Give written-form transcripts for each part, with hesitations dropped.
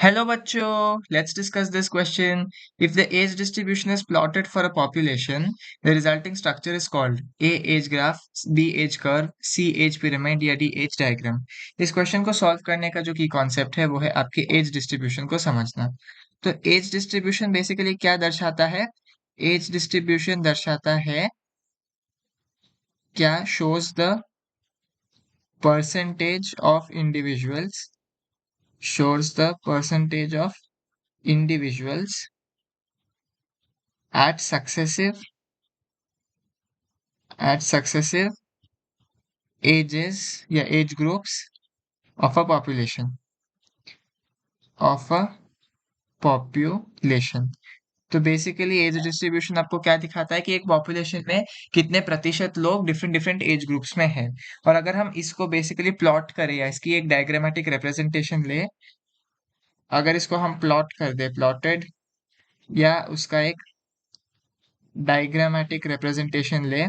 Hello bachcho, let's discuss this question. If the age distribution is plotted for a population, the resulting structure is called A age graph, B age curve, C age pyramid या D age diagram. इस question को solve करने का जो की concept है वो है आपके एज डिस्ट्रीब्यूशन को समझना. तो एज डिस्ट्रीब्यूशन बेसिकली क्या दर्शाता है? एज डिस्ट्रीब्यूशन दर्शाता है क्या shows the percentage of individuals shows the percentage of individuals at successive ages या age groups of a population. तो बेसिकली एज डिस्ट्रीब्यूशन आपको क्या दिखाता है कि एक पॉपुलेशन में कितने प्रतिशत लोग डिफरेंट डिफरेंट एज ग्रुप्स में हैं. और अगर हम इसको बेसिकली प्लॉट करें या इसकी एक डायग्रामेटिक रिप्रेजेंटेशन ले, अगर इसको हम प्लॉट कर दे प्लॉटेड या उसका एक डायग्रामेटिक रिप्रेजेंटेशन ले,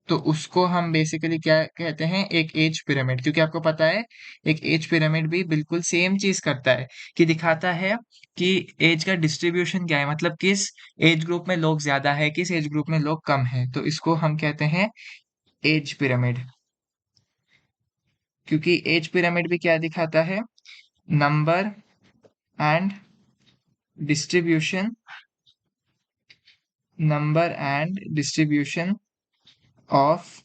तो उसको हम बेसिकली क्या कहते हैं? एक एज पिरामिड. क्योंकि आपको पता है एक एज पिरामिड भी बिल्कुल सेम चीज करता है कि दिखाता है कि एज का डिस्ट्रीब्यूशन क्या है, मतलब किस एज ग्रुप में लोग ज्यादा है, किस एज ग्रुप में लोग कम है. तो इसको हम कहते हैं एज पिरामिड. क्योंकि एज पिरामिड भी क्या दिखाता है? Number and distribution of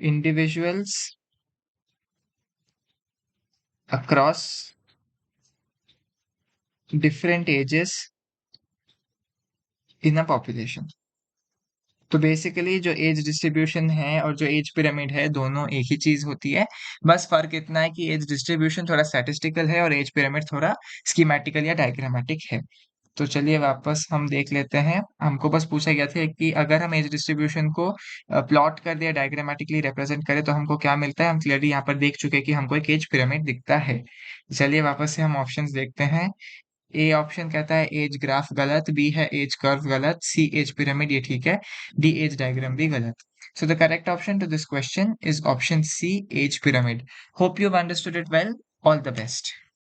individuals across different ages in a population. तो बेसिकली जो एज डिस्ट्रीब्यूशन है और जो एज पिरामिड है दोनों एक ही चीज होती है. बस फर्क इतना है कि एज डिस्ट्रीब्यूशन थोड़ा स्टैटिस्टिकल है और एज पिरामिड थोड़ा स्कीमेटिकल या डायग्रामेटिक है. तो चलिए वापस हम देख लेते हैं. हमको बस पूछा गया था कि अगर हम एज डिस्ट्रीब्यूशन को प्लॉट कर दिया, डायग्रामेटिकली रिप्रेजेंट करें तो हमको क्या मिलता है. हम क्लियरली यहाँ पर देख चुके हैं कि हमको एक एज पिरामिड दिखता है. चलिए वापस से हम ऑप्शंस देखते हैं. ए ऑप्शन कहता है एज ग्राफ गलत, बी है एज कर्व गलत, सी एज पिरामिड ये ठीक है, डी एज डायग्राम भी गलत. So the correct option to this question is option C, age pyramid. Hope you've understood it well. All the best.